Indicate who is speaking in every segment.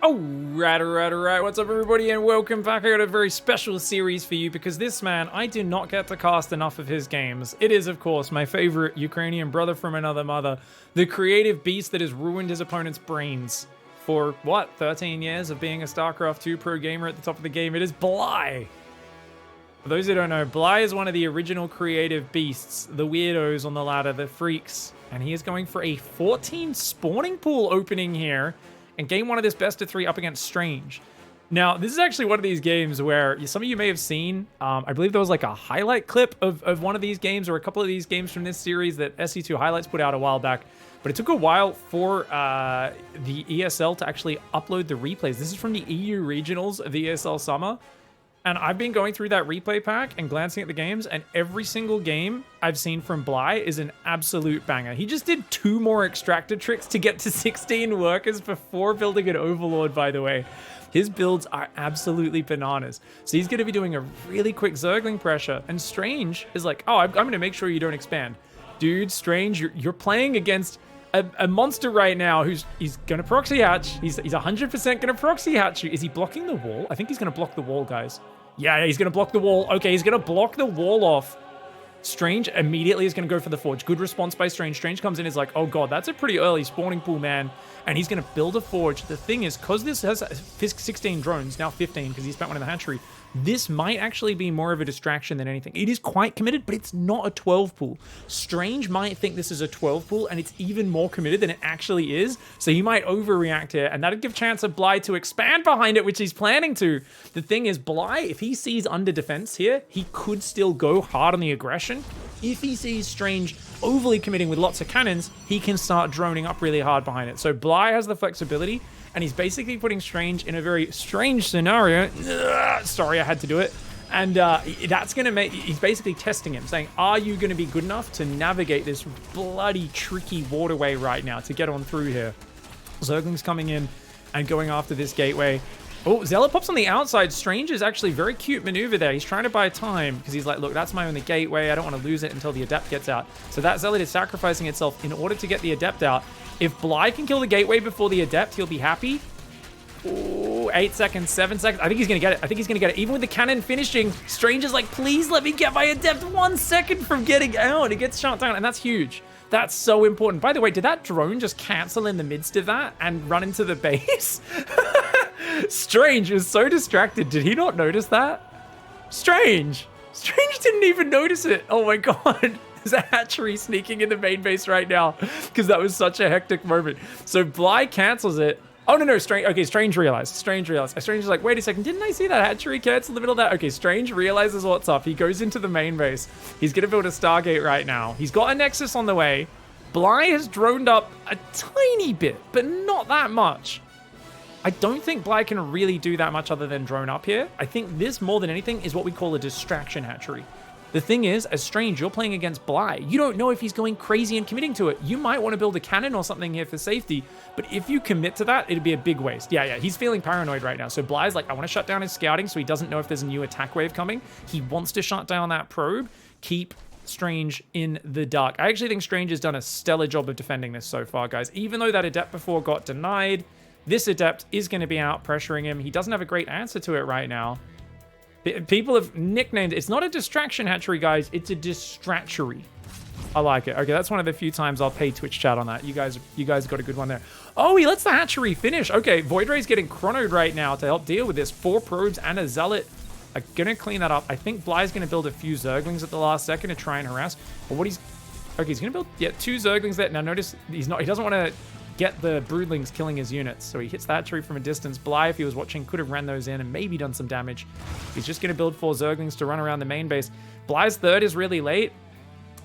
Speaker 1: Alright, what's up everybody and welcome back. I got a very special series for you because this man, I do not get to cast enough of his games. It is, of course, my favorite Ukrainian brother from another mother, the creative beast that has ruined his opponent's brains for, 13 years of being a StarCraft 2 pro gamer at the top of the game. It is Bly. For those who don't know, Bly is one of the original creative beasts, the weirdos on the ladder, the freaks, and he is going for a 14 spawning pool opening here. And game one of this best of 3 up against Strange. Now, this is actually one of these games where some of you may have seen, I believe there was like a highlight clip of one of these games or a couple of these games from this series that SC2 Highlights put out a while back. But it took a while for the ESL to actually upload the replays. This is from the EU Regionals of the ESL Summer. And I've been going through that replay pack and glancing at the games, and every single game I've seen from Bly is an absolute banger. He just did 2 more extractor tricks to get to 16 workers before building an Overlord, by the way. His builds are absolutely bananas. So he's going to be doing a really quick Zergling pressure, and Strange is like, oh, I'm going to make sure you don't expand. Dude, Strange, you're playing against a monster right now he's going to proxy hatch. He's 100% going to proxy hatch you. Is he blocking the wall? I think he's going to block the wall, guys. Yeah, he's going to block the wall. Okay, he's going to block the wall off. Strange immediately is going to go for the forge. Good response by Strange. Strange comes in and is like, oh god, that's a pretty early spawning pool, man. And he's going to build a forge. The thing is, because this has 16 drones, now 15 because he spent one in the hatchery, this might actually be more of a distraction than anything. It is quite committed, but it's not a 12 pool. Strange might think this is a 12 pool, and it's even more committed than it actually is. So he might overreact here, and that'd give chance of Bly to expand behind it, which he's planning to. The thing is, Bly, if he sees under defense here, he could still go hard on the aggression. If he sees Strange overly committing with lots of cannons, he can start droning up really hard behind it. So Bly has the flexibility, and he's basically putting Strange in a very strange scenario. Sorry, I had to do it. And that's going to make... He's basically testing him, saying, are you going to be good enough to navigate this bloody tricky waterway right now to get on through here? Zergling's coming in and going after this gateway. Oh, Zealot pops on the outside. Strange is actually very cute maneuver there. He's trying to buy time because he's like, look, that's my only gateway. I don't want to lose it until the Adept gets out. So that Zealot is sacrificing itself in order to get the Adept out. If Bly can kill the gateway before the Adept, he'll be happy. Ooh, 8 seconds, 7 seconds. I think he's going to get it. I think he's going to get it. Even with the cannon finishing, Strange is like, please let me get my Adept 1 second from getting out. It gets shot down, and that's huge. That's so important. By the way, did that drone just cancel in the midst of that and run into the base? Strange was so distracted. Did he not notice that? Strange didn't even notice it. Oh my god. There's a hatchery sneaking in the main base right now because that was such a hectic moment. So Bly cancels it. Oh, no, Strange. Okay, Strange realized. Strange is like, wait a second. Didn't I see that hatchery cancel in the middle of that? Okay, Strange realizes what's up. He goes into the main base. He's going to build a Stargate right now. He's got a Nexus on the way. Bly has droned up a tiny bit, but not that much. I don't think Bly can really do that much other than drone up here. I think this, more than anything, is what we call a distraction hatchery. The thing is, as Strange, you're playing against Bly. You don't know if he's going crazy and committing to it. You might want to build a cannon or something here for safety, but if you commit to that, it'd be a big waste. Yeah, he's feeling paranoid right now. So Bly's like, I want to shut down his scouting so he doesn't know if there's a new attack wave coming. He wants to shut down that probe, keep Strange in the dark. I actually think Strange has done a stellar job of defending this so far, guys. Even though that Adept before got denied, this Adept is going to be out pressuring him. He doesn't have a great answer to it right now. People have nicknamed it. It's not a distraction hatchery, guys. It's a distractory. I like it. Okay, that's one of the few times I'll pay Twitch chat on that. You guys got a good one there. Oh, he lets the hatchery finish. Okay, Void Ray's getting chronoed right now to help deal with this. 4 probes and a Zealot are going to clean that up. I think Bly's going to build a few Zerglings at the last second to try and harass. But what he's... Okay, he's going to build, 2 Zerglings there. Now, notice he doesn't want to get the broodlings killing his units. So he hits the hatchery from a distance. Bly, if he was watching, could have ran those in and maybe done some damage. He's just going to build 4 Zerglings to run around the main base. Bly's third is really late.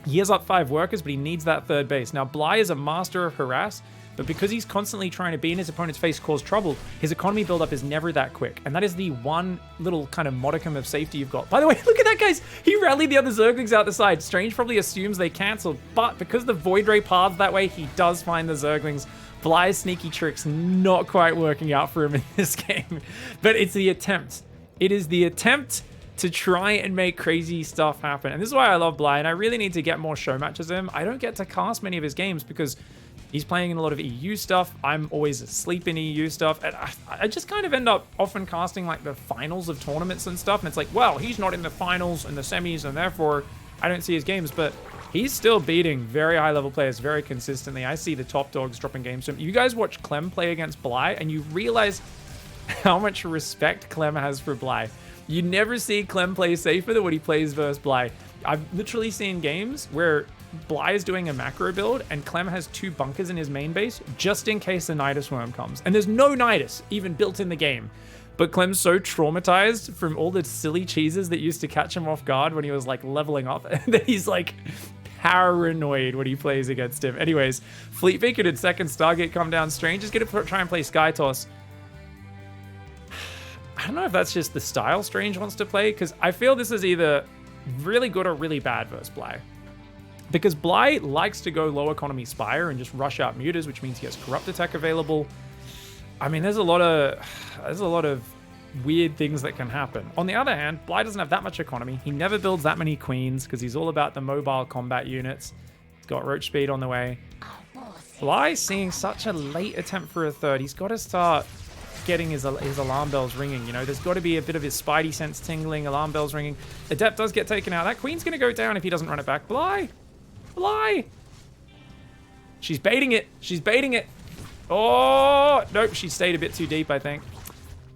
Speaker 1: He has up 5 workers, but he needs that third base. Now, Bly is a master of harass, but because he's constantly trying to be in his opponent's face, cause trouble, his economy buildup is never that quick. And that is the one little kind of modicum of safety you've got. By the way, look at that, guys. He rallied the other Zerglings out the side. Strange probably assumes they canceled, but because the Void Ray paths that way, he does find the Zerglings. Bly's sneaky tricks not quite working out for him in this game. But it's the attempt. It is the attempt to try and make crazy stuff happen. And this is why I love Bly, and I really need to get more show matches of him. I don't get to cast many of his games because He's playing in a lot of EU stuff. I'm always asleep in EU stuff. And I just kind of end up often casting like the finals of tournaments and stuff. And it's like, well, he's not in the finals and the semis, and therefore I don't see his games. But he's still beating very high-level players very consistently. I see the top dogs dropping games to him. You guys watch Clem play against Bly, and you realize how much respect Clem has for Bly. You never see Clem play safer than when he plays versus Bly. I've literally seen games where Bly is doing a macro build and Clem has 2 bunkers in his main base just in case a Nidus worm comes. And there's no Nidus even built in the game. But Clem's so traumatized from all the silly cheeses that used to catch him off guard when he was like leveling up that he's like paranoid when he plays against him. Anyways, Fleet Beacon and second Stargate come down. Strange is going to try and play Sky Toss. I don't know if that's just the style Strange wants to play, because I feel this is either really good or really bad versus Bly. Because Bly likes to go low economy Spire and just rush out Mutas, which means he has Corrupt Attack available. I mean, there's a lot of weird things that can happen. On the other hand, Bly doesn't have that much economy. He never builds that many queens because he's all about the mobile combat units. He's got Roach Speed on the way. Bly seeing such a late attempt for a third. He's got to start getting his alarm bells ringing. You know, there's got to be a bit of his spidey sense tingling, alarm bells ringing. Adept does get taken out. That queen's going to go down if he doesn't run it back. Bly! She's baiting it. She's baiting it. Oh, nope. She stayed a bit too deep, I think.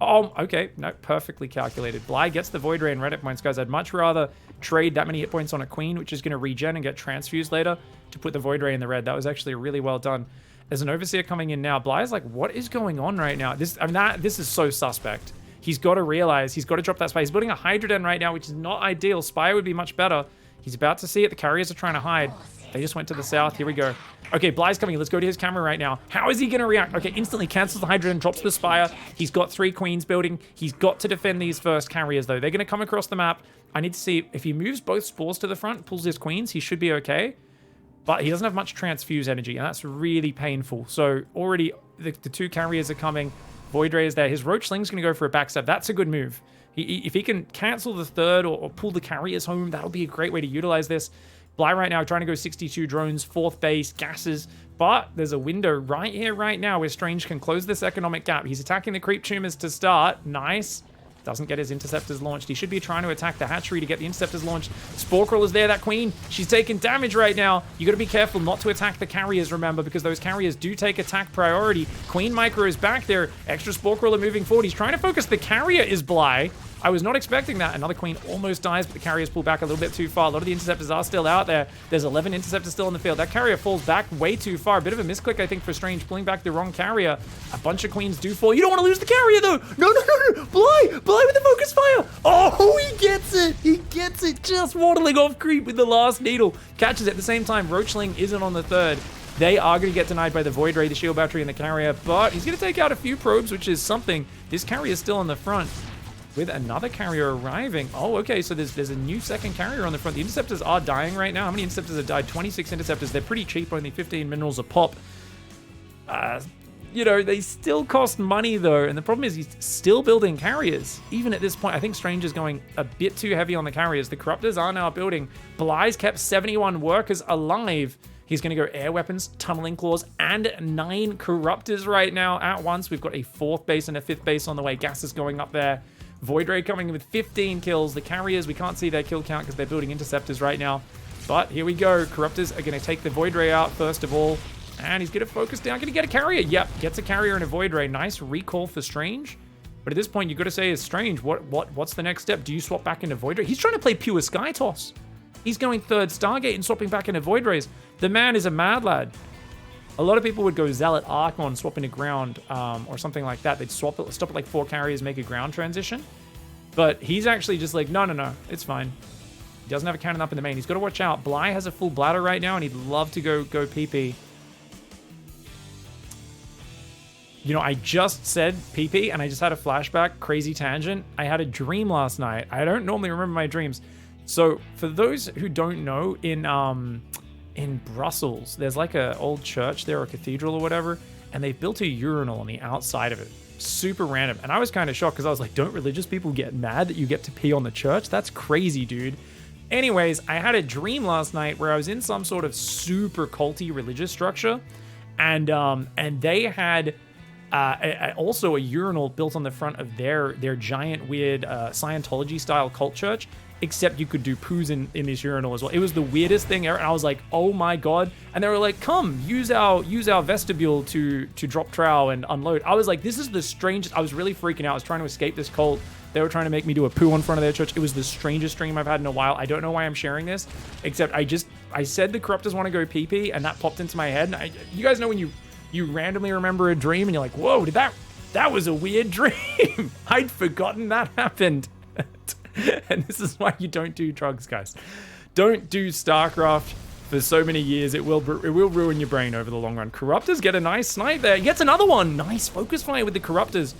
Speaker 1: Oh, okay. No, perfectly calculated. Bly gets the Void Ray and red hit points, guys. I'd much rather trade that many hit points on a queen, which is going to regen and get transfused later, to put the Void Ray in the red. That was actually really well done. There's an Overseer coming in now. Bly's like, what is going on right now? This is so suspect. He's got to realize he's got to drop that Spire. He's building a Hydra Den right now, which is not ideal. Spire would be much better. He's about to see it. The carriers are trying to hide. They just went to the south. Here we go. Okay, Bly's coming. Let's go to his camera right now. How is he going to react? Okay, instantly cancels the Hydra and drops the Spire. He's got 3 queens building. He's got to defend these first carriers, though. They're going to come across the map. I need to see if he moves both spores to the front, pulls his queens, he should be okay. But he doesn't have much transfuse energy, and that's really painful. So already the 2 carriers are coming. Void Ray is there. His Roachling's going to go for a backstab. That's a good move. If he can cancel the third or pull the carriers home, that'll be a great way to utilize this. Bly right now trying to go 62 drones, 4th base, gases, but there's a window right here, right now, where Strange can close this economic gap. He's attacking the creep tumors to start. Nice. Doesn't get his interceptors launched. He should be trying to attack the hatchery to get the interceptors launched. Spore Crawler's there, that queen. She's taking damage right now. You got to be careful not to attack the carriers, remember, because those carriers do take attack priority. Queen Micro is back there. Extra Spore Crawler moving forward. He's trying to focus. The carrier is Bly. I was not expecting that. Another queen almost dies, but the carriers pull back a little bit too far. A lot of the interceptors are still out there. There's 11 interceptors still in the field. That carrier falls back way too far. A bit of a misclick, I think, for Strange, pulling back the wrong carrier. A bunch of queens do fall. You don't want to lose the carrier, though. No. Bly with the focus fire. Oh, he gets it. He gets it. Just waddling off creep with the last needle. Catches it at the same time. Roachling isn't on the third. They are going to get denied by the Void Ray, the shield battery, and the carrier, but he's going to take out a few probes, which is something. This carrier is still on the front, with another carrier arriving. Oh, okay, so there's a new second carrier on the front. The interceptors are dying right now. How many interceptors have died? 26 interceptors. They're pretty cheap, only 15 minerals a pop. You know, they still cost money, though, and the problem is he's still building carriers. Even at this point, I think Strange is going a bit too heavy on the carriers. The Corruptors are now building. Bly's kept 71 workers alive. He's going to go air weapons, tunneling claws, and 9 Corruptors right now at once. We've got a 4th base and a 5th base on the way. Gas is going up there. Void Ray coming in with 15 kills. The carriers, we can't see their kill count because they're building interceptors right now. But here we go. Corruptors are going to take the Void Ray out first of all. And he's going to focus down. Going to get a carrier. Yep, gets a carrier and a Void Ray. Nice recall for Strange. But at this point, you've got to say, is Strange, what's the next step? Do you swap back into Void Ray? He's trying to play pure Sky Toss. He's going 3rd Stargate and swapping back into Void Rays. The man is a mad lad. A lot of people would go Zealot Archon, swap into ground, or something like that. They'd stop at like 4 carriers, make a ground transition. But he's actually just like, no, it's fine. He doesn't have a cannon up in the main. He's got to watch out. Bly has a full bladder right now, and he'd love to go PP. You know, I just said PP, and I just had a flashback, crazy tangent. I had a dream last night. I don't normally remember my dreams. So for those who don't know, in Brussels, there's like an old church there, or a cathedral or whatever, and they've built a urinal on the outside of it. Super random. And I was kind of shocked because I was like, don't religious people get mad that you get to pee on the church? That's crazy, dude. Anyways, I had a dream last night where I was in some sort of super culty religious structure, And they had also a urinal built on the front of their giant weird Scientology style cult church, except you could do poos in this urinal as well. It was the weirdest thing ever, and I was like, oh my god. And they were like, come use our vestibule to drop trowel and unload. I was like, this is the strangest. I was really freaking out. I was trying to escape this cult. They were trying to make me do a poo in front of their church. It was the strangest stream I've had in a while. I don't know why I'm sharing this, except I said the corruptors want to go pee-pee, and that popped into my head. And you guys know when you randomly remember a dream and you're like, whoa, that was a weird dream. I'd forgotten that happened. And this is why you don't do drugs, guys. Don't do StarCraft for so many years. It will ruin your brain over the long run. Corruptors get a nice snipe there. He gets another one. Nice focus fire with the Corruptors.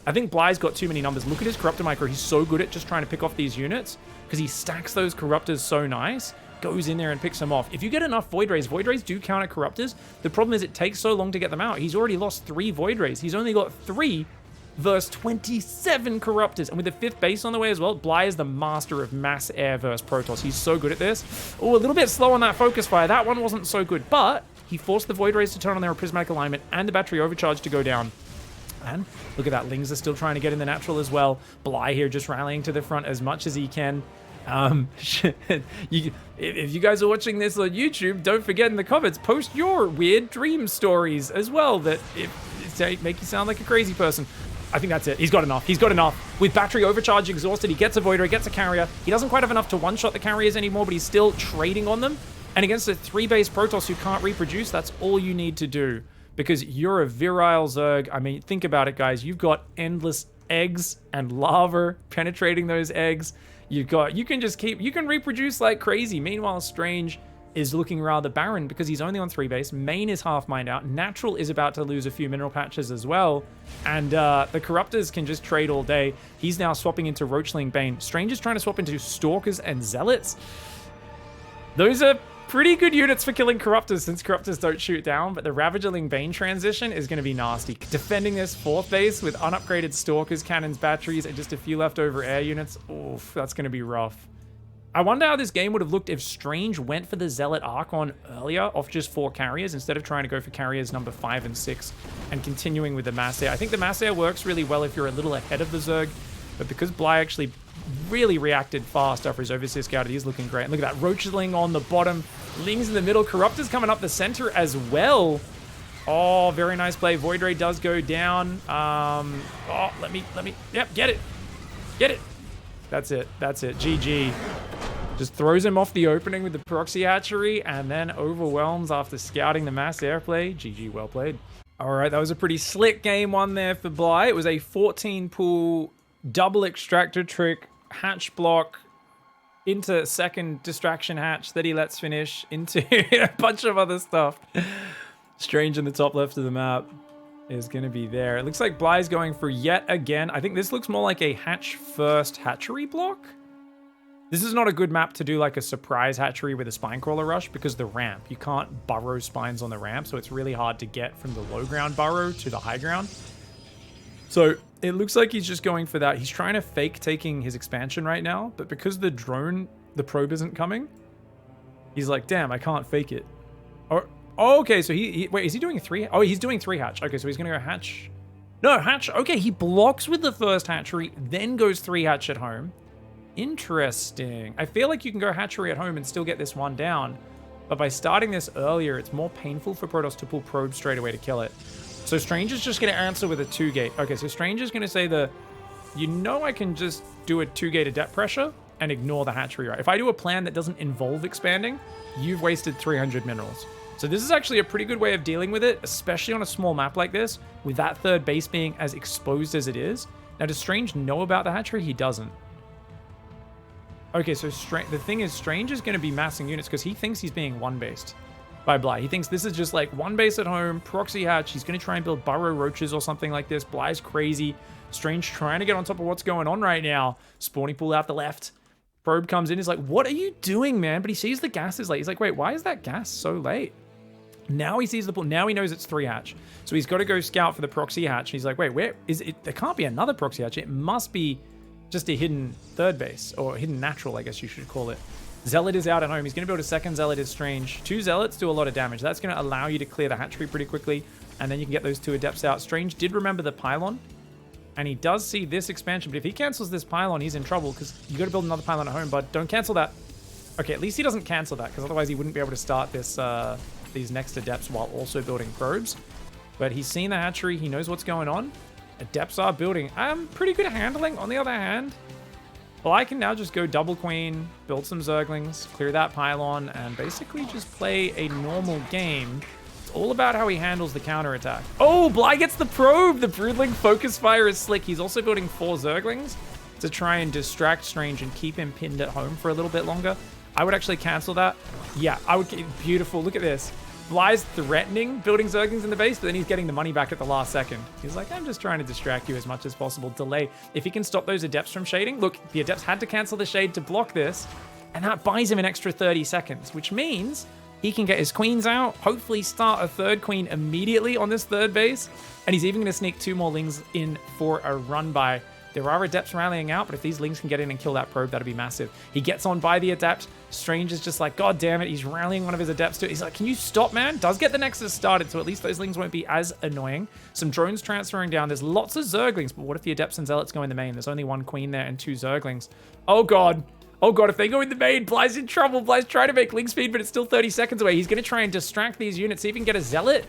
Speaker 1: I think Bly's got too many numbers. Look at his Corruptor micro. He's so good at just trying to pick off these units because he stacks those Corruptors so nice. Goes in there and picks them off. If you get enough Void Rays do count at Corruptors. The problem is it takes so long to get them out. He's already lost 3 Void Rays. He's only got 3 versus 27 Corruptors. And with the 5th base on the way as well, Bly is the master of mass air versus Protoss. He's so good at this. Oh, a little bit slow on that focus fire. That one wasn't so good, but he forced the Void Rays to turn on their prismatic alignment and the battery overcharge to go down. And look at that, Lings are still trying to get in the natural as well. Bly here just rallying to the front as much as he can. If you guys are watching this on YouTube, don't forget in the comments, post your weird dream stories as well that make you sound like a crazy person. I think that's it. He's got enough. He's got enough. With battery overcharge exhausted, he gets a Void Ray, gets a carrier. He doesn't quite have enough to one-shot the carriers anymore, but he's still trading on them. And against a 3-base Protoss who can't reproduce, that's all you need to do. Because you're a virile Zerg. I mean, think about it, guys. You've got endless eggs and lava penetrating those eggs. You can reproduce like crazy. Meanwhile, Strange is looking rather barren because he's only on 3-base. Main is half mined out. Natural is about to lose a few mineral patches as well. And the Corruptors can just trade all day. He's now swapping into Roachling Bane. Strange is trying to swap into Stalkers and Zealots. Those are pretty good units for killing Corruptors since Corruptors don't shoot down, but the Ravagerling Bane transition is going to be nasty. Defending this 4th base with unupgraded Stalkers, Cannons, Batteries, and just a few leftover air units, oof, that's going to be rough. I wonder how this game would have looked if Strange went for the Zealot Archon earlier off just 4 carriers instead of trying to go for carriers number 5 and 6 and continuing with the Mass Air. I think the Mass Air works really well if you're a little ahead of the Zerg, but because Bly actually really reacted fast after his Overseer scouted, he's looking great. And look at that, Roachling on the bottom, Lings in the middle, Corruptors coming up the center as well. Oh, very nice play. Void Ray does go down. Let me, yep, get it. That's it, GG. Just throws him off the opening with the Proxy Hatchery and then overwhelms after scouting the mass airplay. GG, well played. All right, that was a pretty slick game one there for Bly. It was a 14-pool double extractor trick, hatch block, into second distraction hatch that he lets finish, into a bunch of other stuff. Strange in the top left of the map is going to be there. It looks like Bly's going for yet again. I think this looks more like a hatch first hatchery block. This is not a good map to do like a surprise hatchery with a spine crawler rush because the ramp. You can't burrow spines on the ramp, so it's really hard to get from the low ground burrow to the high ground. So it looks like he's just going for that. He's trying to fake taking his expansion right now, but because the probe isn't coming, he's like, damn, I can't fake it. Oh, okay, so wait, is he doing 3? Oh, he's doing 3 hatch. Okay, so he's gonna go hatch. No, hatch. Okay, he blocks with the first hatchery, then goes 3 hatch at home. Interesting. I feel like you can go hatchery at home and still get this one down, but by starting this earlier, it's more painful for Protoss to pull probe straight away to kill it. So Strange is just going to answer with a 2-gate. Okay, so Strange is going to say I can just do a 2-gate Adept pressure and ignore the hatchery, right? If I do a plan that doesn't involve expanding, you've wasted 300 minerals. So this is actually a pretty good way of dealing with it, especially on a small map like this, with that 3rd base being as exposed as it is. Now, does Strange know about the hatchery? He doesn't. Okay, so the thing is, Strange is going to be massing units because he thinks he's being 1-based by Bly. He thinks this is just like 1 base at home, Proxy Hatch. He's going to try and build burrow roaches or something like this. Bly's crazy. Strange trying to get on top of what's going on right now. Spawning pool out the left. Probe comes in. He's like, what are you doing, man? But he sees the gas is late. He's like, wait, why is that gas so late? Now he sees the pool. Now he knows it's 3 hatch. So he's got to go scout for the Proxy Hatch. He's like, wait, where is it? There can't be another Proxy Hatch. It must be just a hidden 3rd base, or hidden natural, I guess you should call it. Zealot is out at home. He's going to build a second Zealot is Strange. 2 Zealots do a lot of damage. That's going to allow you to clear the hatchery pretty quickly, and then you can get those 2 Adepts out. Strange did remember the Pylon, and he does see this expansion, but if he cancels this Pylon, he's in trouble, because you got to build another Pylon at home, bud. Don't cancel that. Okay, at least he doesn't cancel that, because otherwise he wouldn't be able to start this these next Adepts while also building probes. But he's seen the hatchery. He knows what's going on. Adepts are building. Pretty good handling. On the other hand, well, I can now just go double queen, build some Zerglings, clear that Pylon, and basically just play a normal game. It's all about how he handles the counterattack. Oh, Bly gets the probe! The Broodling Focus Fire is slick. He's also building 4 Zerglings to try and distract Strange and keep him pinned at home for a little bit longer. I would actually cancel that. Yeah, I would. Beautiful. Look at this. Bly's threatening building Zerglings in the base, but then he's getting the money back at the last second. He's like, I'm just trying to distract you as much as possible. Delay. If he can stop those Adepts from shading. Look, the Adepts had to cancel the shade to block this, and that buys him an extra 30 seconds, which means he can get his queens out, hopefully start a 3rd queen immediately on this 3rd base, and he's even going to sneak 2 more Lings in for a run by. There are Adepts rallying out, but if these Lings can get in and kill that probe, that'd be massive. He gets on by the Adept. Strange is just like, God damn it, he's rallying one of his Adepts to it. He's like, can you stop, man? Does get the Nexus started, so at least those Lings won't be as annoying. Some drones transferring down. There's lots of Zerglings, but what if the Adepts and Zealots go in the main? There's only 1 queen there and 2 Zerglings. Oh, God. Oh, God, if they go in the main, Bly's in trouble. Bly's trying to make Link speed, but it's still 30 seconds away. He's going to try and distract these units, see if he can get a Zealot.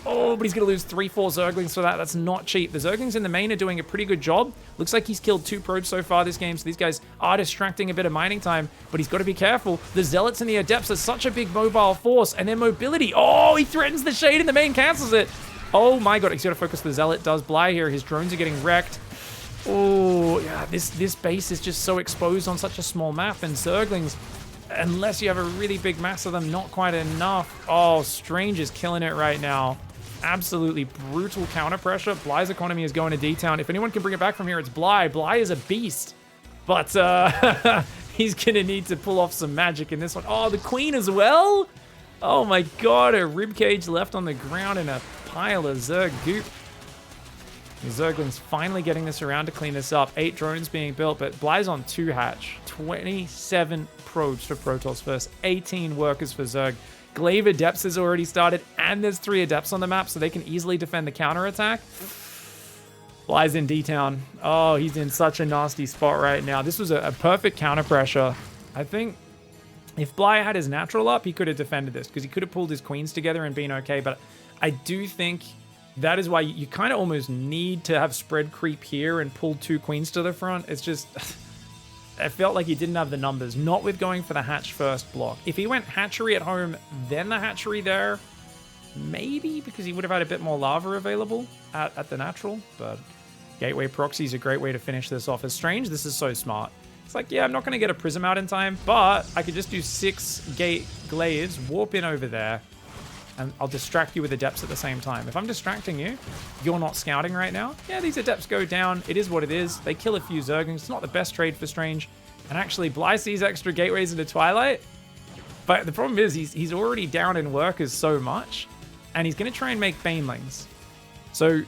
Speaker 1: Oh, but he's going to lose 3-4 Zerglings for that. That's not cheap. The Zerglings in the main are doing a pretty good job. Looks like he's killed 2 probes so far this game, so these guys are distracting a bit of mining time, but he's got to be careful. The Zealots and the Adepts are such a big mobile force, and their mobility. Oh, he threatens the shade in the main, cancels it. Oh, my God. He's got to focus the Zealot. Does Bly here. His drones are getting wrecked. Oh, yeah, this base is just so exposed on such a small map, and Zerglings, unless you have a really big mass of them, not quite enough. Oh, Strange is killing it right now. Absolutely brutal counter pressure. Bly's economy is going to D-Town. If anyone can bring it back from here, it's Bly. Bly is a beast, but he's going to need to pull off some magic in this one. Oh, the Queen as well? Oh my God, a ribcage left on the ground in a pile of Zerg goop. The Zerglings finally getting this around to clean this up. 8 drones being built, but Bly's on 2 hatch. 27 probes for Protoss versus 18 workers for Zerg. Glaive Adepts has already started, and there's 3 Adepts on the map, so they can easily defend the counterattack. Bly's in D-Town. Oh, he's in such a nasty spot right now. This was a perfect counter pressure. I think if Bly had his natural up, he could have defended this, because he could have pulled his queens together and been okay, but I do think that is why you kind of almost need to have spread creep here and pull 2 queens to the front. It's just, I felt like he didn't have the numbers, not with going for the hatch first block. If he went hatchery at home, then the hatchery there, maybe, because he would have had a bit more lava available at the natural, but Gateway Proxy is a great way to finish this off. As Strange, this is so smart. It's like, yeah, I'm not going to get a Prism out in time, but I could just do 6 gate glaives, warp in over there, and I'll distract you with Adepts at the same time. If I'm distracting you, you're not scouting right now. Yeah, these Adepts go down. It is what it is. They kill a few Zerglings. It's not the best trade for Strange. And actually, Bly sees extra gateways into Twilight. But the problem is he's already down in workers so much, and he's going to try and make Banelings. So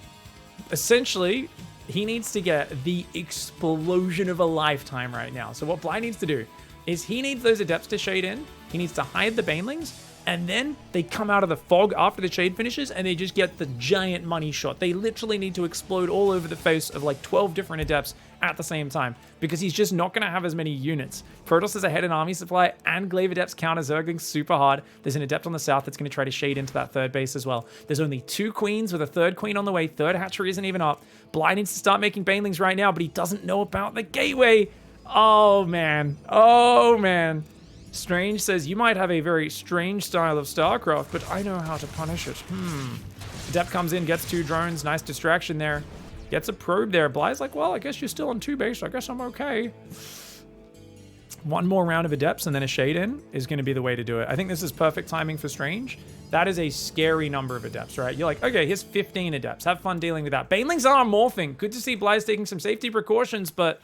Speaker 1: essentially, he needs to get the explosion of a lifetime right now. So what Bly needs to do is he needs those Adepts to shade in. He needs to hide the Banelings, and then they come out of the fog after the shade finishes, and they just get the giant money shot. They literally need to explode all over the face of like 12 different Adepts at the same time, because he's just not going to have as many units. Protoss is ahead in army supply, and Glaive Adepts counter Zerglings super hard. There's an Adept on the south that's going to try to shade into that 3rd base as well. There's only 2 queens with a 3rd queen on the way. 3rd hatchery isn't even up. Bly needs to start making Banelings right now, but he doesn't know about the gateway. Oh, man. Oh, man. Strange says, you might have a very strange style of StarCraft, but I know how to punish it. Adept comes in, gets 2 drones. Nice distraction there. Gets a probe there. Bly's like, well, I guess you're still on 2 base. I guess I'm okay. 1 more round of Adepts and then a shade in is going to be the way to do it. I think this is perfect timing for Strange. That is a scary number of Adepts, right? You're like, okay, here's 15 Adepts. Have fun dealing with that. Banelings are morphing. Good to see Bly's taking some safety precautions, but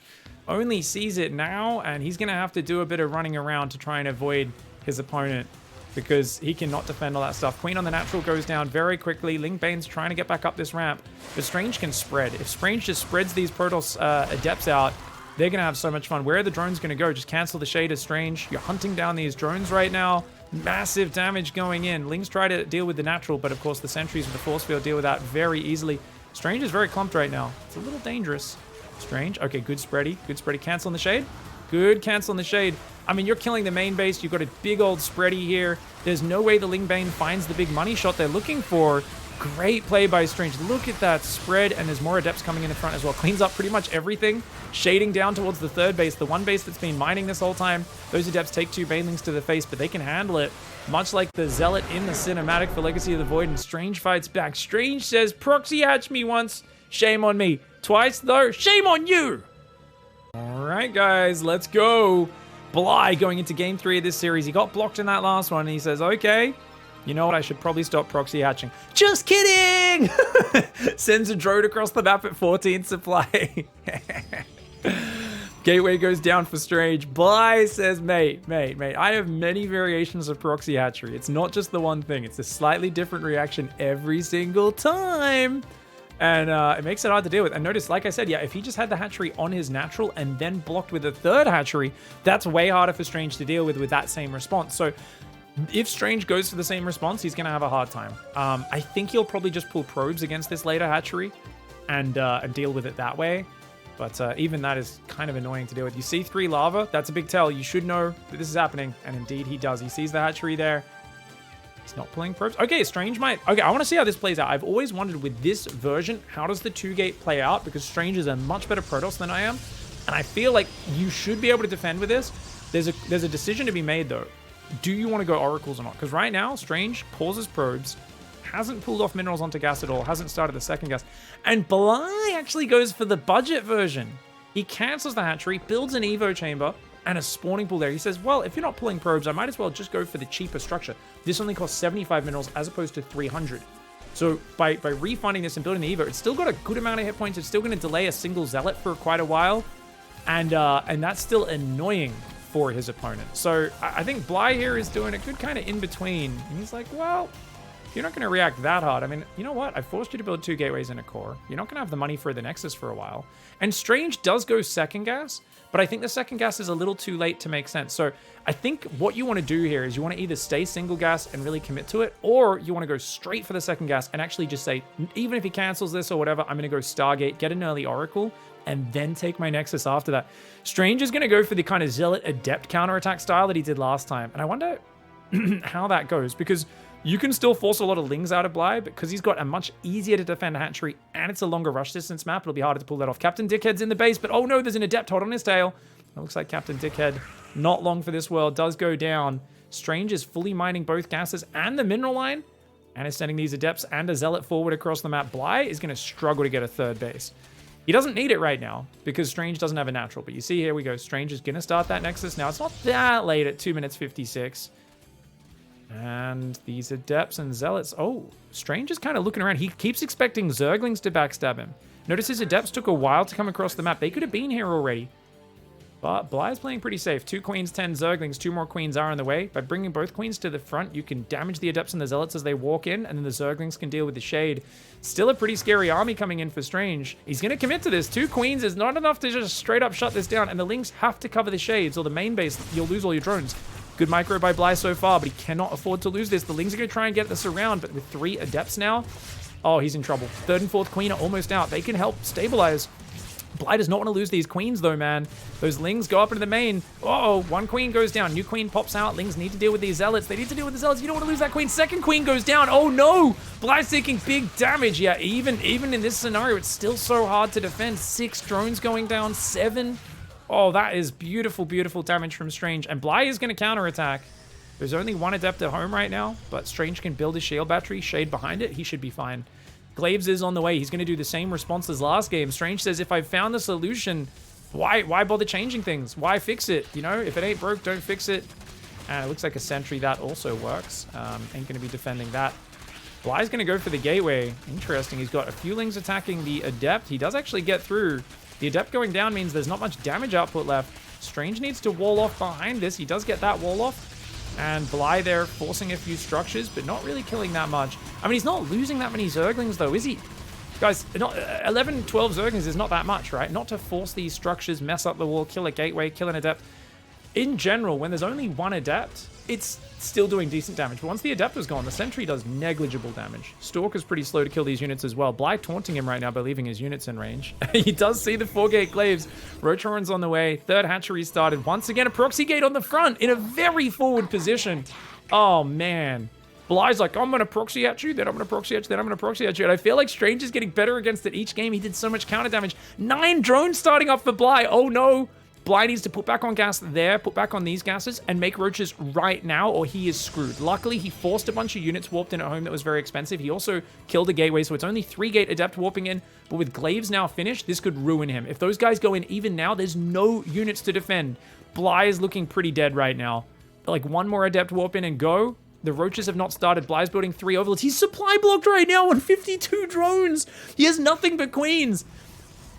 Speaker 1: only sees it now, and he's going to have to do a bit of running around to try and avoid his opponent, because he cannot defend all that stuff. Queen on the natural goes down very quickly. Ling Bane's trying to get back up this ramp, but Strange can spread. If Strange just spreads these Protoss Adepts out, They're going to have so much fun. Where are the drones going to go? Just cancel the shade as Strange. You're hunting down these drones right now. Massive damage going in. Lings try to deal with the natural, but of course the sentries with the force field deal with that very easily. Strange is very clumped right now. It's a little dangerous. Strange. Okay, good spready. Good spready. Cancel in the shade. Good cancel in the shade. I mean, you're killing the main base. You've got a big old spready here. There's no way the Ling Bane finds the big money shot they're looking for. Great play by Strange. Look at that spread, and there's more Adepts coming in the front as well. Cleans up pretty much everything. Shading down towards the third base, the one base that's been mining this whole time. Those Adepts take 2 Banelings to the face, but they can handle it. Much like the Zealot in the cinematic for Legacy of the Void, and Strange fights back. Strange says, Proxy Hatch me once. Shame on me. Twice, though. Shame on you. All right, guys, let's go. Bly going into game 3 of this series. He got blocked in that last one, and he says, okay, you know what? I should probably stop proxy hatching. Just kidding! Sends a drone across the map at 14 supply. Gateway goes down for Strange. Bly says, mate, I have many variations of proxy hatchery. It's not just the one thing. It's a slightly different reaction every single time. And it makes it hard to deal with. And notice, like I said, yeah, if he just had the hatchery on his natural and then blocked with a third hatchery, that's way harder for Strange to deal with that same response. So if Strange goes for the same response, he's going to have a hard time. I think he'll probably just pull probes against this later hatchery and deal with it that way. But even that is kind of annoying to deal with. You see 3 lava, that's a big tell. You should know that this is happening. And indeed, he does. He sees the hatchery there. He's not pulling probes. Okay, Strange might... Okay, I want to see how this plays out. I've always wondered with this version, how does the 2-gate play out? Because Strange is a much better Protoss than I am. And I feel like you should be able to defend with this. There's a decision to be made, though. Do you want to go Oracles or not? Because right now, Strange pauses probes, hasn't pulled off minerals onto gas at all, hasn't started the second gas. And Bly actually goes for the budget version. He cancels the hatchery, builds an Evo chamber, and a spawning pool there. He says, well, if you're not pulling probes, I might as well just go for the cheaper structure. This only costs 75 minerals as opposed to 300. So by refunding this and building the Evo, it's still got a good amount of hit points. It's still going to delay a single Zealot for quite a while. And that's still annoying for his opponent. So I think Bly here is doing a good kind of in-between. And he's like, well, you're not going to react that hard. I mean, you know what? I forced you to build 2 gateways in a core. You're not going to have the money for the Nexus for a while. And Strange does go second gas, but I think the second gas is a little too late to make sense. So I think what you want to do here is you want to either stay single gas and really commit to it, or you want to go straight for the second gas and actually just say, even if he cancels this or whatever, I'm going to go Stargate, get an early Oracle, and then take my Nexus after that. Strange is going to go for the kind of Zealot Adept counterattack style that he did last time. And I wonder how that goes, because you can still force a lot of Lings out of Bly, because he's got a much easier to defend hatchery, and it's a longer rush distance map. It'll be harder to pull that off. Captain Dickhead's in the base, but oh no, there's an Adept hot on his tail. It looks like Captain Dickhead, not long for this world, does go down. Strange is fully mining both gases and the mineral line, and is sending these Adepts and a Zealot forward across the map. Bly is going to struggle to get a third base. He doesn't need it right now, because Strange doesn't have a natural. But you see, here we go. Strange is going to start that Nexus now. It's not that late at 2 minutes 56. And these Adepts and Zealots. Oh, Strange is kind of looking around. He keeps expecting Zerglings to backstab him. Notice his Adepts took a while to come across the map. They could have been here already. But Bly is playing pretty safe. 2 queens, 10 Zerglings. 2 more queens are in the way. By bringing both queens to the front, you can damage the Adepts and the Zealots as they walk in, and then the Zerglings can deal with the shade. Still a pretty scary army coming in for Strange. He's going to commit to this. 2 queens is not enough to just straight up shut this down, and the Lings have to cover the shades, or the main base, you'll lose all your drones. Good micro by Bly so far, but he cannot afford to lose this. The Lings are going to try and get this around, but with 3 Adepts now, oh, he's in trouble. 3rd and 4th queen are almost out. They can help stabilize. Bly does not want to lose these queens, though, man. Those Lings go up into the main. Oh, 1 queen goes down. New queen pops out. Lings need to deal with these Zealots. They need to deal with the Zealots. You don't want to lose that queen. 2nd queen goes down. Oh, no. Bly's taking big damage. Yeah, even in this scenario, it's still so hard to defend. 6 drones going down. 7. Oh, that is beautiful, beautiful damage from Strange. And Bly is going to counterattack. There's only 1 Adept at home right now, but Strange can build his shield battery, shade behind it. He should be fine. Glaives is on the way. He's going to do the same response as last game. Strange says, if I found the solution, why bother changing things? Why fix it? You know, if it ain't broke, don't fix it. And it looks like a sentry. That also works. Ain't going to be defending that. Bly's going to go for the gateway. Interesting. He's got a few Lings attacking the Adept. He does actually get through. The Adept going down means there's not much damage output left. Strange needs to wall off behind this. He does get that wall off. And Bly there forcing a few structures, but not really killing that much. I mean, he's not losing that many Zerglings, though, is he? Guys, 11, 12 Zerglings is not that much, right? Not to force these structures, mess up the wall, kill a gateway, kill an Adept. In general, when there's only one Adept, it's still doing decent damage. But once the Adept was gone, the Sentry does negligible damage. Stalker's pretty slow to kill these units as well. Bly taunting him right now by leaving his units in range. He does see the 4-gate glaives. Rotoran's on the way. Third hatchery started. Once again, a proxy gate on the front in a very forward position. Oh, man. Bly's like, I'm going to proxy at you, then I'm going to proxy at you, then I'm going to proxy at you. And I feel like Strange is getting better against it each game. He did so much counter damage. 9 drones starting up for Bly. Oh, no. Bly needs to put back on gas there, put back on these gases, and make roaches right now, or he is screwed. Luckily, he forced a bunch of units warped in at home that was very expensive. He also killed a gateway, so it's only 3-gate Adept warping in. But with glaives now finished, this could ruin him. If those guys go in even now, there's no units to defend. Bly is looking pretty dead right now. Like, one more Adept warp in and go. The roaches have not started. Bly's building 3 overlords. He's supply blocked right now on 52 drones. He has nothing but queens.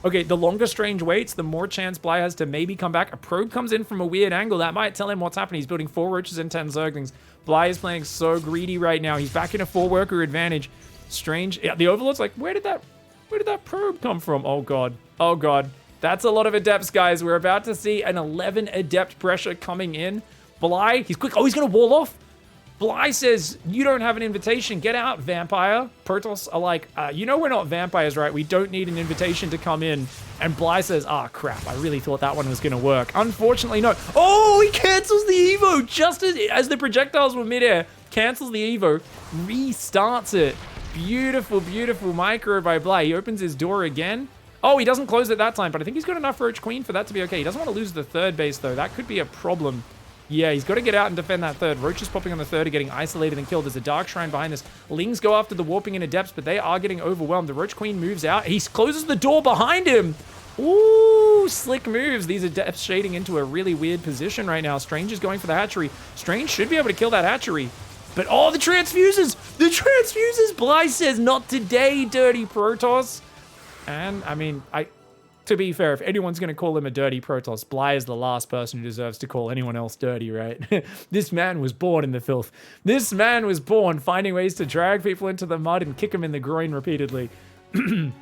Speaker 1: Okay, the longer Strange waits, the more chance Bly has to maybe come back. A probe comes in from a weird angle. That might tell him what's happening. He's building 4 roaches and 10 Zerglings. Bly is playing so greedy right now. He's back in a 4-worker advantage. Strange. Yeah, the overlord's like, where did that probe come from? Oh, God. Oh, God. That's a lot of Adepts, guys. We're about to see an 11 Adept pressure coming in. Bly, he's quick. Oh, he's going to wall off. Bly says, you don't have an invitation. Get out, vampire. Protoss are like, you know we're not vampires, right? We don't need an invitation to come in. And Bly says, crap. I really thought that one was going to work. Unfortunately, no. Oh, he cancels the Evo just as the projectiles were midair. Cancels the Evo. Restarts it. Beautiful, beautiful micro by Bly. He opens his door again. Oh, he doesn't close it that time, but I think he's got enough Roach Queen for that to be okay. He doesn't want to lose the 3rd base, though. That could be a problem. Yeah, he's got to get out and defend that 3rd. Roaches popping on the 3rd are getting isolated and killed. There's a Dark Shrine behind this. Lings go after the warping in Adepts, but they are getting overwhelmed. The Roach Queen moves out. He closes the door behind him. Ooh, slick moves. These Adepts shading into a really weird position right now. Strange is going for the hatchery. Strange should be able to kill that hatchery. But, oh, the transfuses! The transfuses! Bly says, not today, dirty Protoss. And, I mean, to be fair, if anyone's going to call him a dirty Protoss, Bly is the last person who deserves to call anyone else dirty, right? This man was born in the filth. This man was born finding ways to drag people into the mud and kick them in the groin repeatedly. The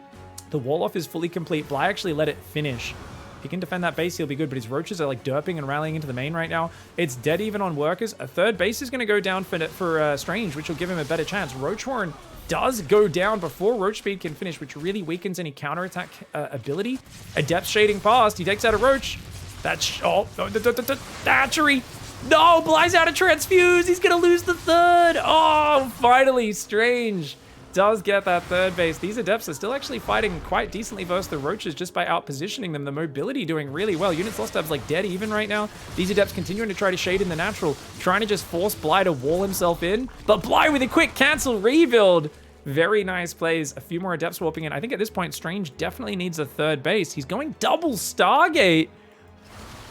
Speaker 1: wall-off is fully complete. Bly actually let it finish. If he can defend that base, he'll be good, but his roaches are like derping and rallying into the main right now. It's dead even on workers. A 3rd base is going to go down for Strange, which will give him a better chance. Roach Horn does go down before Roach Speed can finish, which really weakens any counterattack ability. Adept shading past. He takes out a Roach. That's... Oh, the hatchery. No, Bly's out of transfuse. He's going to lose the 3rd. Oh, finally, Strange does get that 3rd base. These Adepts are still actually fighting quite decently versus the Roaches just by out-positioning them. The mobility doing really well. Units lost tabs like dead even right now. These Adepts continuing to try to shade in the natural, trying to just force Bly to wall himself in. But Bly with a quick cancel rebuild. Very nice plays. A few more Adepts warping in. I think at this point, Strange definitely needs a 3rd base. He's going double Stargate.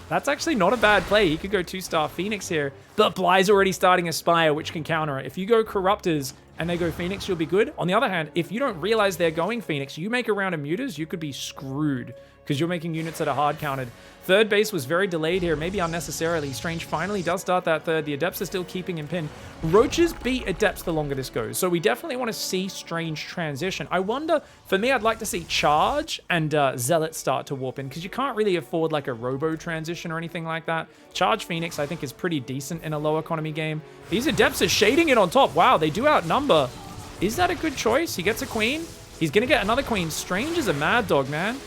Speaker 1: That's actually not a bad play. He could go 2-star Phoenix here. But Bly's already starting a Spire, which can counter it. If you go Corruptors and they go Phoenix, you'll be good. On the other hand, if you don't realize they're going Phoenix, you make a round of Mutas, you could be screwed because you're making units that are hard counted. 3rd base was very delayed here, maybe unnecessarily. Strange finally does start that 3rd. The Adepts are still keeping him pinned. Roaches beat Adepts the longer this goes, so we definitely want to see Strange transition. I wonder, for me, I'd like to see Charge and Zealot start to warp in because you can't really afford like a Robo transition or anything like that. Charge Phoenix, I think, is pretty decent in a low economy game. These Adepts are shading it on top. Wow, they do outnumber. Is that a good choice? He gets a Queen. He's going to get another Queen. Strange is a mad dog, man.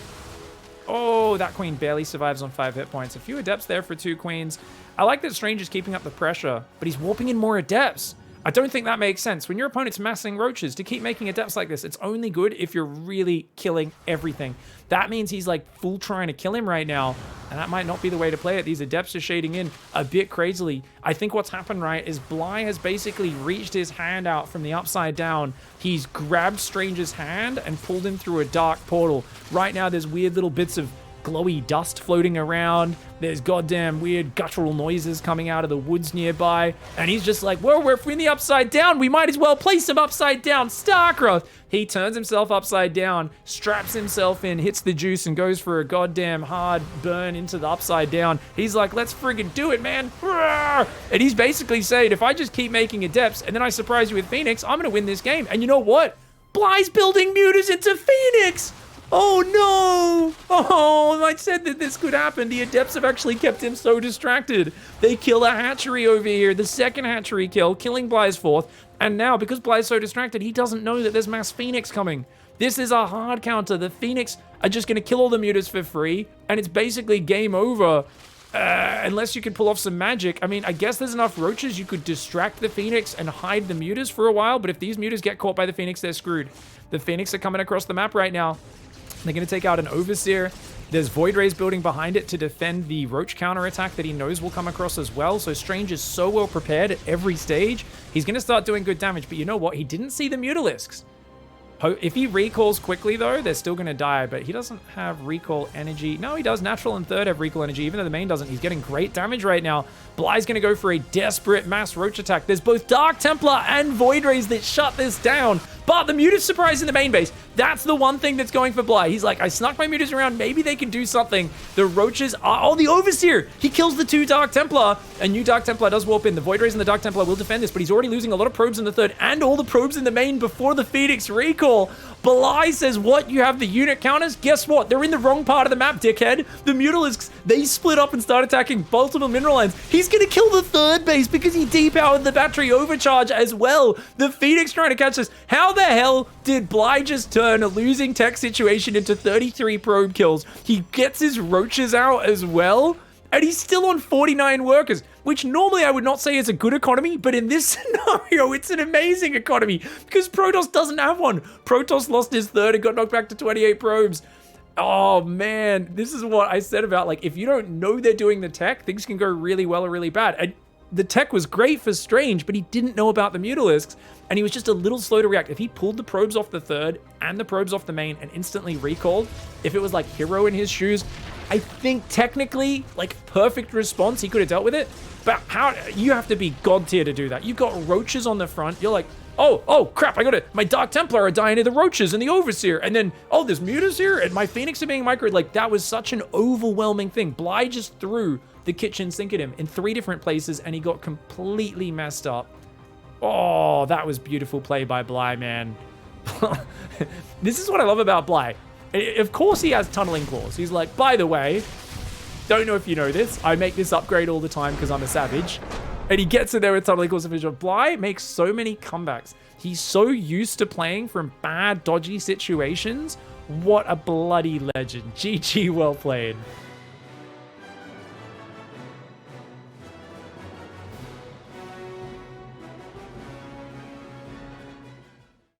Speaker 1: Oh, that Queen barely survives on 5 hit points. A few Adepts there for 2 Queens. I like that Strange is keeping up the pressure, but he's warping in more Adepts. I don't think that makes sense. When your opponent's massing Roaches, to keep making Adepts like this, it's only good if you're really killing everything. That means he's like full trying to kill him right now, and that might not be the way to play it. These Adepts are shading in a bit crazily. I think what's happened, right, is Bly has basically reached his hand out from the upside down. He's grabbed Strange's hand and pulled him through a dark portal. Right now, there's weird little bits of glowy dust floating around. There's goddamn weird guttural noises coming out of the woods nearby. And he's just like, whoa, we're in the upside down. We might as well play some upside down StarCraft. He turns himself upside down, straps himself in, hits the juice, and goes for a goddamn hard burn into the upside down. He's like, let's friggin' do it, man. And he's basically saying, if I just keep making Adepts and then I surprise you with Phoenix, I'm going to win this game. And you know what? Bly's building mutas into Phoenix. Oh no! Oh, I said that this could happen. The Adepts have actually kept him so distracted. They kill a hatchery over here, the second hatchery kill, killing Bly's fourth. And now, because Bly's so distracted, he doesn't know that there's mass Phoenix coming. This is a hard counter. The Phoenix are just going to kill all the mutas for free, and it's basically game over. Unless you can pull off some magic. I mean, I guess there's enough roaches you could distract the Phoenix and hide the mutas for a while, but if these mutas get caught by the Phoenix, they're screwed. The Phoenix are coming across the map right now. They're going to take out an Overseer. There's Void Rays building behind it to defend the Roach counterattack that he knows will come across as well. So Strange is so well prepared at every stage. He's going to start doing good damage. But you know what? He didn't see the Mutalisks. If he recalls quickly, though, they're still going to die. But he doesn't have recall energy. No, he does. Natural and third have recall energy, even though the main doesn't. He's getting great damage right now. Bly's going to go for a desperate mass Roach attack. There's both Dark Templar and Void Rays that shut this down. But the Mutas surprise in the main base. That's the one thing that's going for Bly. He's like, I snuck my Mutas around. Maybe they can do something. The Roaches are... Oh, the Overseer! He kills the 2 Dark Templar. A new Dark Templar does warp in. The Void Rays and the Dark Templar will defend this, but he's already losing a lot of probes in the third and all the probes in the main before the Phoenix recall. Bly says, what? You have the unit counters? Guess what? They're in the wrong part of the map, dickhead. The Mutalisks, they split up and start attacking multiple mineral lines. He's going to kill the third base because he depowered the battery overcharge as well. The Phoenix trying to catch this. How the hell did Bly just turn a losing tech situation into 33 probe kills? He gets his roaches out as well, and he's still on 49 workers, which normally I would not say is a good economy, but in this scenario, it's an amazing economy because Protoss doesn't have one. Protoss lost his third and got knocked back to 28 probes. Oh man, this is what I said about, like, if you don't know they're doing the tech, things can go really well or really bad. And the tech was great for Strange, but he didn't know about the Mutalisks, and he was just a little slow to react. If he pulled the probes off the third and the probes off the main and instantly recalled, if it was like Hero in his shoes, I think technically, like, perfect response, he could have dealt with it. But how, you have to be god tier to do that. You've got roaches on the front. You're like, oh crap, I got it. My Dark Templar are dying to the roaches and the Overseer. And then, oh, there's mutas here and my Phoenix are being microed. Like, that was such an overwhelming thing. Bly just threw the kitchen sink at him in 3 different places and he got completely messed up. Oh, that was beautiful play by Bly, man. This is what I love about Bly. Of course he has tunneling claws. He's like, by the way, don't know if you know this, I make this upgrade all the time because I'm a savage. And he gets in there with tunneling claws. Bly makes so many comebacks. He's so used to playing from bad, dodgy situations. What a bloody legend. GG, well played.